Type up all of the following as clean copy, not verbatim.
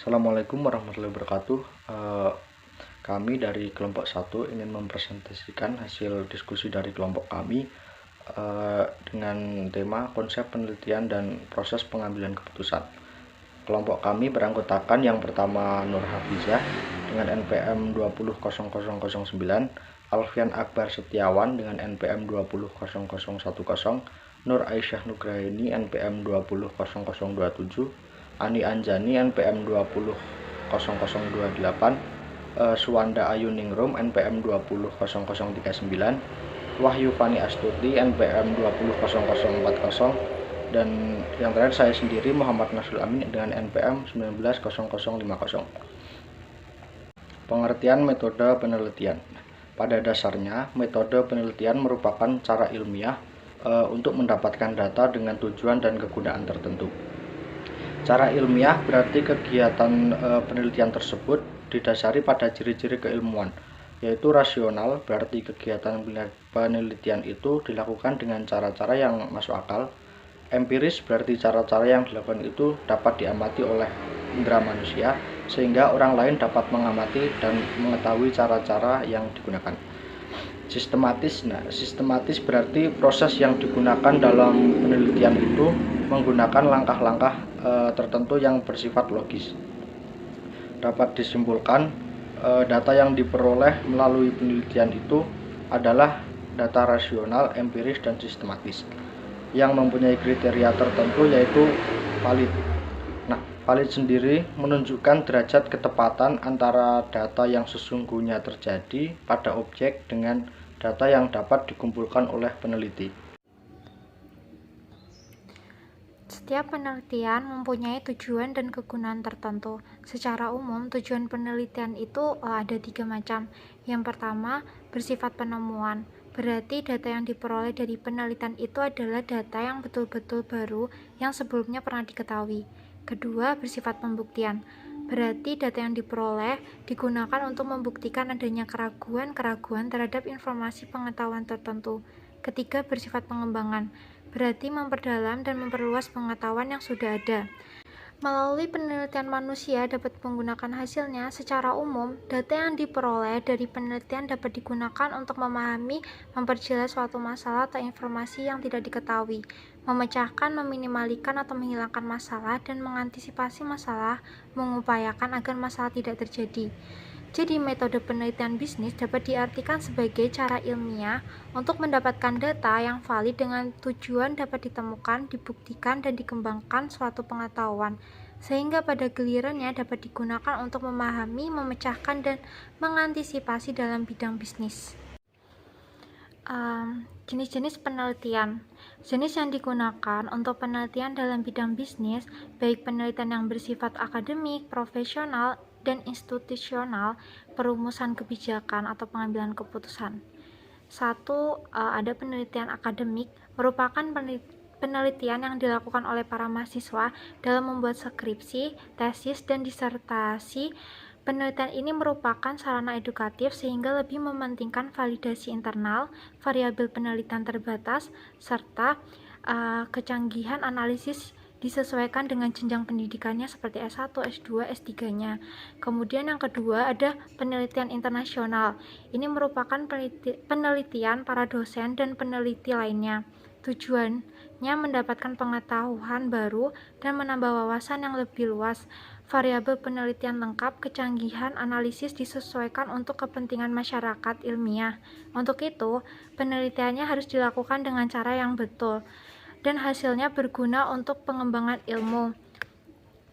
Assalamualaikum warahmatullahi wabarakatuh. Kami dari kelompok 1 ingin mempresentasikan hasil diskusi dari kelompok kami dengan tema konsep penelitian dan proses pengambilan keputusan. Kelompok kami beranggotakan yang pertama Nur Hafizah dengan NPM 20.0009, Alfian Akbar Setiawan dengan NPM 20.0010, Nur Aisyah Nugraini NPM 20.0027, Ani Anjani NPM 20.0028, Suwanda Ayu Ningrum NPM 20.0039, Wahyu Fani Astuti NPM 20.0040, dan yang terakhir saya sendiri Muhammad Nasrul Amin dengan NPM 19.0050. Pengertian metode penelitian. Pada dasarnya, metode penelitian merupakan cara ilmiah untuk mendapatkan data dengan tujuan dan kegunaan tertentu. Cara ilmiah berarti kegiatan penelitian tersebut didasari pada ciri-ciri keilmuan, yaitu rasional, berarti kegiatan penelitian itu dilakukan dengan cara-cara yang masuk akal. Empiris berarti cara-cara yang dilakukan itu dapat diamati oleh indera manusia, sehingga orang lain dapat mengamati dan mengetahui cara-cara yang digunakan. Sistematis berarti proses yang digunakan dalam penelitian itu menggunakan langkah-langkah tertentu yang bersifat logis. Dapat disimpulkan, data yang diperoleh melalui penelitian itu adalah data rasional, empiris, dan sistematis yang mempunyai kriteria tertentu, yaitu valid. Valid sendiri menunjukkan derajat ketepatan antara data yang sesungguhnya terjadi pada objek dengan data yang dapat dikumpulkan oleh peneliti. Setiap penelitian mempunyai tujuan dan kegunaan tertentu. Secara umum, tujuan penelitian itu ada 3 macam. Yang pertama, bersifat penemuan. Berarti data yang diperoleh dari penelitian itu adalah data yang betul-betul baru yang sebelumnya pernah diketahui. Kedua, bersifat pembuktian. Berarti data yang diperoleh digunakan untuk membuktikan adanya keraguan-keraguan terhadap informasi pengetahuan tertentu. Ketiga, bersifat pengembangan. Berarti memperdalam dan memperluas pengetahuan yang sudah ada. Melalui penelitian manusia dapat menggunakan hasilnya. Secara umum, data yang diperoleh dari penelitian dapat digunakan untuk memahami, memperjelas suatu masalah atau informasi yang tidak diketahui, memecahkan, meminimalisir atau menghilangkan masalah, dan mengantisipasi masalah, mengupayakan agar masalah tidak terjadi. Jadi, metode penelitian bisnis dapat diartikan sebagai cara ilmiah untuk mendapatkan data yang valid dengan tujuan dapat ditemukan, dibuktikan, dan dikembangkan suatu pengetahuan, sehingga pada gilirannya dapat digunakan untuk memahami, memecahkan, dan mengantisipasi dalam bidang bisnis. Jenis-jenis penelitian. Jenis yang digunakan untuk penelitian dalam bidang bisnis, baik penelitian yang bersifat akademik, profesional, dan institusional, perumusan kebijakan atau pengambilan keputusan. 1. Ada penelitian akademik, merupakan penelitian yang dilakukan oleh para mahasiswa dalam membuat skripsi, tesis, dan disertasi. Penelitian ini merupakan sarana edukatif sehingga lebih mementingkan validasi internal, variabel penelitian terbatas, serta kecanggihan analisis disesuaikan dengan jenjang pendidikannya seperti S1, S2, S3-nya. Kemudian yang kedua ada penelitian internasional. Ini merupakan penelitian para dosen dan peneliti lainnya. Tujuannya mendapatkan pengetahuan baru dan menambah wawasan yang lebih luas. Variabel penelitian lengkap, kecanggihan analisis disesuaikan untuk kepentingan masyarakat ilmiah. Untuk itu, penelitiannya harus dilakukan dengan cara yang betul dan hasilnya berguna untuk pengembangan ilmu.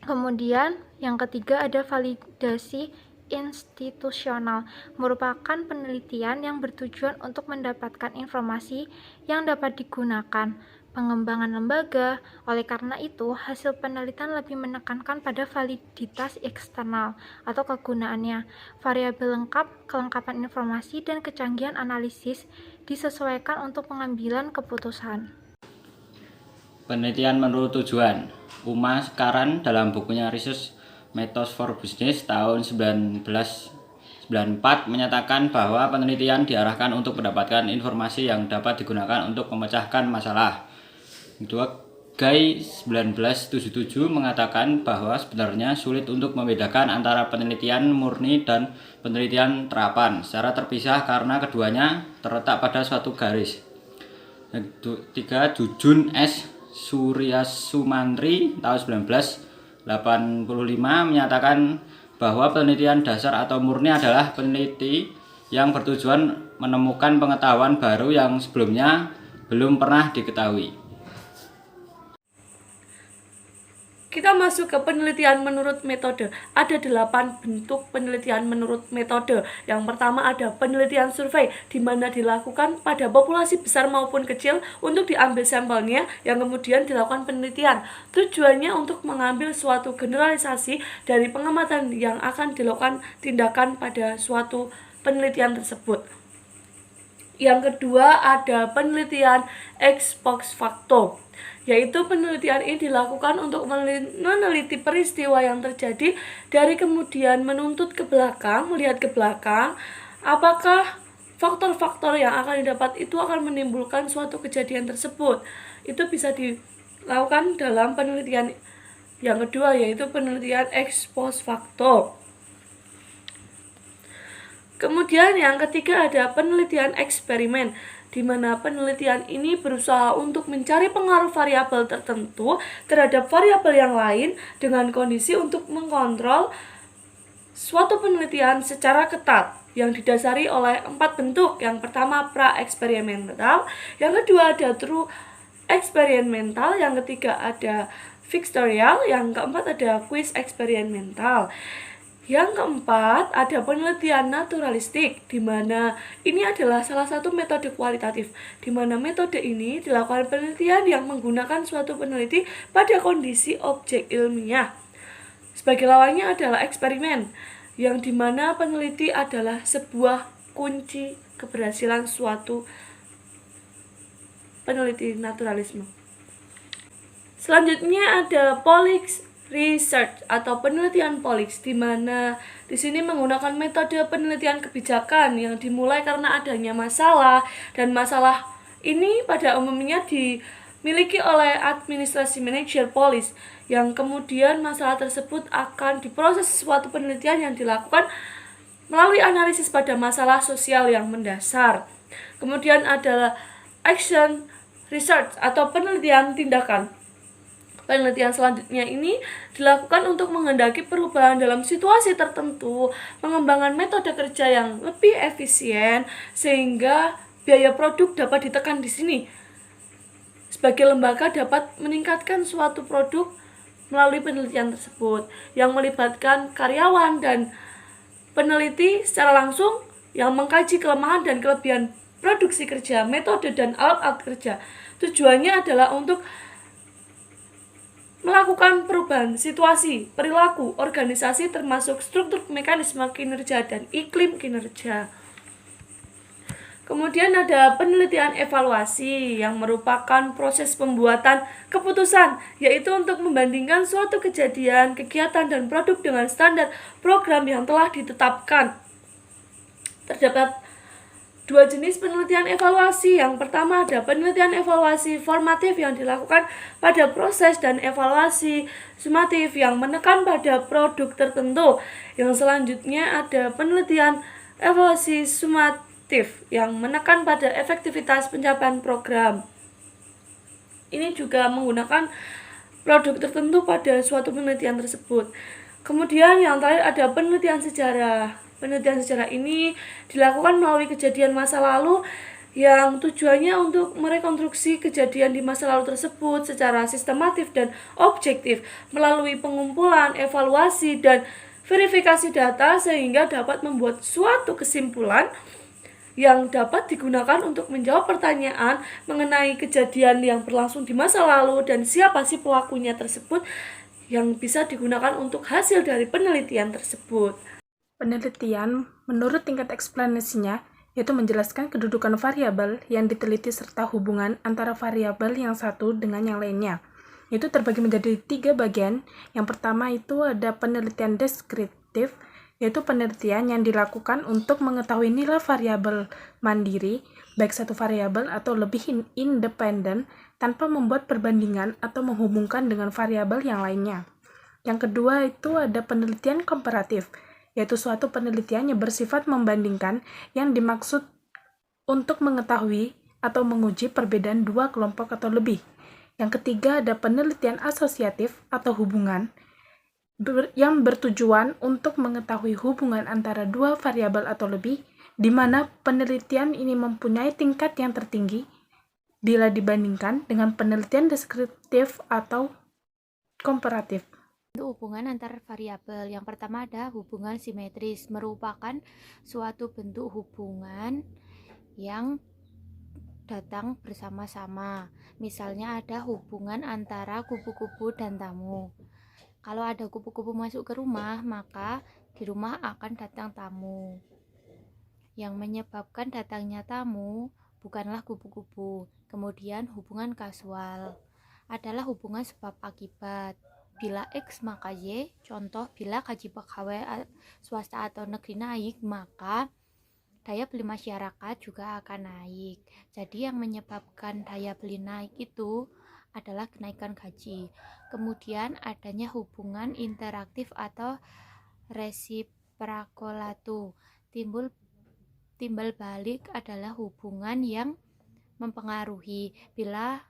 Kemudian yang ketiga ada validasi institusional, merupakan penelitian yang bertujuan untuk mendapatkan informasi yang dapat digunakan pengembangan lembaga. Oleh karena itu, hasil penelitian lebih menekankan pada validitas eksternal atau kegunaannya. Variabel lengkap, kelengkapan informasi, dan kecanggihan analisis disesuaikan untuk pengambilan keputusan. Penelitian menurut tujuan. Uma Karan dalam bukunya Research Methods for Business tahun 1994 menyatakan bahwa penelitian diarahkan untuk mendapatkan informasi yang dapat digunakan untuk memecahkan masalah. Kedua, Guy 1977 mengatakan bahwa sebenarnya sulit untuk membedakan antara penelitian murni dan penelitian terapan secara terpisah karena keduanya terletak pada suatu garis. 3. Jujun S. Suryasumantri tahun 1985 menyatakan bahwa penelitian dasar atau murni adalah peneliti yang bertujuan menemukan pengetahuan baru yang sebelumnya belum pernah diketahui. Kita masuk ke penelitian menurut metode. Ada 8 bentuk penelitian menurut metode. Yang pertama ada penelitian survei, di mana dilakukan pada populasi besar maupun kecil untuk diambil sampelnya, yang kemudian dilakukan penelitian. Tujuannya untuk mengambil suatu generalisasi dari pengamatan yang akan dilakukan tindakan pada suatu penelitian tersebut. Yang kedua ada penelitian ex post facto, yaitu penelitian ini dilakukan untuk meneliti peristiwa yang terjadi dari kemudian menuntut ke belakang, melihat ke belakang, apakah faktor-faktor yang akan didapat itu akan menimbulkan suatu kejadian tersebut. Itu bisa dilakukan dalam penelitian yang kedua, yaitu penelitian ex post facto. Kemudian yang ketiga ada penelitian eksperimen, di mana penelitian ini berusaha untuk mencari pengaruh variabel tertentu terhadap variabel yang lain dengan kondisi untuk mengontrol suatu penelitian secara ketat yang didasari oleh 4 bentuk. Yang pertama pra-eksperimental, yang kedua ada true eksperimental, yang ketiga ada fictorial, yang keempat ada quiz eksperimental. Yang keempat ada penelitian naturalistik, di mana ini adalah salah satu metode kualitatif, di mana metode ini dilakukan penelitian yang menggunakan suatu peneliti pada kondisi objek ilmiah. Sebagai lawannya adalah eksperimen, yang di mana peneliti adalah sebuah kunci keberhasilan suatu peneliti naturalisme. Selanjutnya ada Polix research atau penelitian Polix, di mana di sini menggunakan metode penelitian kebijakan yang dimulai karena adanya masalah, dan masalah ini pada umumnya dimiliki oleh administrasi manajer Polix, yang kemudian masalah tersebut akan diproses suatu penelitian yang dilakukan melalui analisis pada masalah sosial yang mendasar. Kemudian adalah action research atau penelitian tindakan. Penelitian selanjutnya ini dilakukan untuk menghendaki perubahan dalam situasi tertentu, pengembangan metode kerja yang lebih efisien sehingga biaya produk dapat ditekan di sini. Sebagai lembaga dapat meningkatkan suatu produk melalui penelitian tersebut yang melibatkan karyawan dan peneliti secara langsung yang mengkaji kelemahan dan kelebihan produksi kerja, metode dan alat-alat kerja. Tujuannya adalah untuk melakukan perubahan situasi, perilaku, organisasi termasuk struktur mekanisme kinerja dan iklim kinerja. Kemudian ada penelitian evaluasi yang merupakan proses pembuatan keputusan, yaitu untuk membandingkan suatu kejadian, kegiatan, dan produk dengan standar program yang telah ditetapkan. Terdapat 2 jenis penelitian evaluasi. Yang pertama ada penelitian evaluasi formatif yang dilakukan pada proses, dan evaluasi sumatif yang menekan pada produk tertentu. Yang selanjutnya ada penelitian evaluasi sumatif yang menekan pada efektivitas pencapaian program. Ini juga menggunakan produk tertentu pada suatu penelitian tersebut. Kemudian yang terakhir ada penelitian sejarah. Penelitian sejarah ini dilakukan melalui kejadian masa lalu yang tujuannya untuk merekonstruksi kejadian di masa lalu tersebut secara sistematif dan objektif melalui pengumpulan, evaluasi, dan verifikasi data sehingga dapat membuat suatu kesimpulan yang dapat digunakan untuk menjawab pertanyaan mengenai kejadian yang berlangsung di masa lalu dan siapa sih pelakunya tersebut, yang bisa digunakan untuk hasil dari penelitian tersebut. Penelitian, menurut tingkat eksplanasinya, yaitu menjelaskan kedudukan variabel yang diteliti serta hubungan antara variabel yang satu dengan yang lainnya. Itu terbagi menjadi 3 bagian. Yang pertama itu ada penelitian deskriptif, yaitu penelitian yang dilakukan untuk mengetahui nilai variabel mandiri, baik satu variabel atau lebih independen, tanpa membuat perbandingan atau menghubungkan dengan variabel yang lainnya. Yang kedua itu ada penelitian komparatif, yaitu suatu penelitian yang bersifat membandingkan yang dimaksud untuk mengetahui atau menguji perbedaan dua kelompok atau lebih. Yang ketiga ada penelitian asosiatif atau hubungan yang bertujuan untuk mengetahui hubungan antara dua variabel atau lebih, di mana penelitian ini mempunyai tingkat yang tertinggi bila dibandingkan dengan penelitian deskriptif atau komparatif. Untuk hubungan antar variabel, yang pertama ada hubungan simetris, merupakan suatu bentuk hubungan yang datang bersama-sama. Misalnya ada hubungan antara kupu-kupu dan tamu. Kalau ada kupu-kupu masuk ke rumah, maka di rumah akan datang tamu. Yang menyebabkan datangnya tamu bukanlah kupu-kupu. Kemudian hubungan kasual adalah hubungan sebab akibat. Bila X maka Y, contoh bila gaji pegawai swasta atau negeri naik, maka daya beli masyarakat juga akan naik. Jadi yang menyebabkan daya beli naik itu adalah kenaikan gaji. Kemudian adanya hubungan interaktif atau resiprokolatu. Timbal balik adalah hubungan yang mempengaruhi. Bila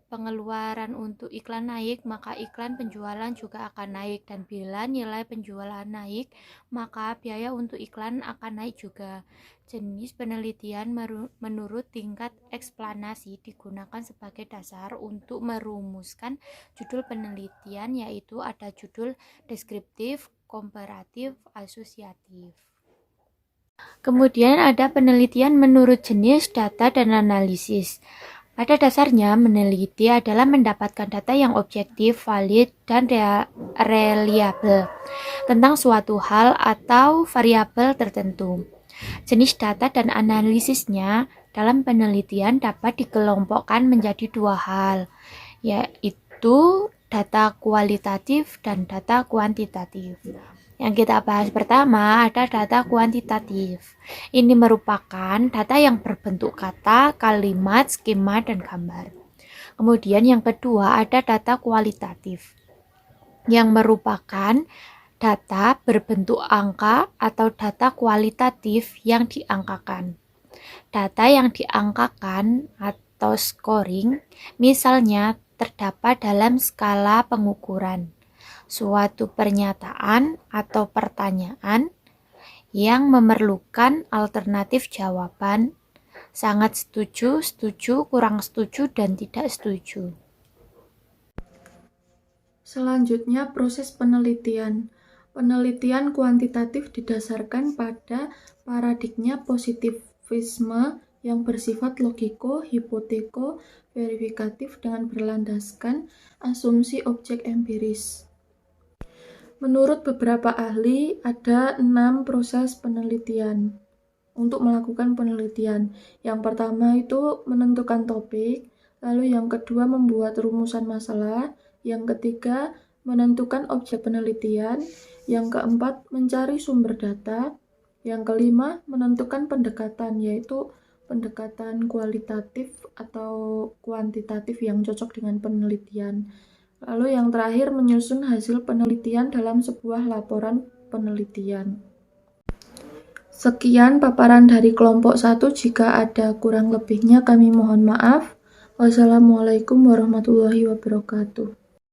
pengeluaran untuk iklan naik, maka iklan penjualan juga akan naik, dan bila nilai penjualan naik, maka biaya untuk iklan akan naik juga. Jenis penelitian menurut tingkat eksplanasi digunakan sebagai dasar untuk merumuskan judul penelitian, yaitu ada judul deskriptif, komparatif, asosiatif. Kemudian ada penelitian menurut jenis data dan analisis. Pada dasarnya, meneliti adalah mendapatkan data yang objektif, valid, dan reliabel tentang suatu hal atau variabel tertentu. Jenis data dan analisisnya dalam penelitian dapat dikelompokkan menjadi dua hal, yaitu data kualitatif dan data kuantitatif. Yang kita bahas pertama ada data kuantitatif. Ini merupakan data yang berbentuk kata, kalimat, skema, dan gambar. Kemudian yang kedua ada data kualitatif, yang merupakan data berbentuk angka atau data kualitatif yang diangkakan. Data yang diangkakan atau scoring misalnya terdapat dalam skala pengukuran suatu pernyataan atau pertanyaan yang memerlukan alternatif jawaban, sangat setuju, setuju, kurang setuju, dan tidak setuju. Selanjutnya, proses penelitian. Penelitian kuantitatif didasarkan pada paradigma positivisme yang bersifat logiko, hipoteko, verifikatif dengan berlandaskan asumsi objek empiris. Menurut beberapa ahli, ada 6 proses penelitian untuk melakukan penelitian. Yang pertama itu menentukan topik, lalu yang kedua membuat rumusan masalah, yang ketiga menentukan objek penelitian, yang keempat mencari sumber data, yang kelima menentukan pendekatan, yaitu pendekatan kualitatif atau kuantitatif yang cocok dengan penelitian. Lalu yang terakhir menyusun hasil penelitian dalam sebuah laporan penelitian. Sekian paparan dari kelompok 1. Jika ada kurang lebihnya kami mohon maaf. Wassalamualaikum warahmatullahi wabarakatuh.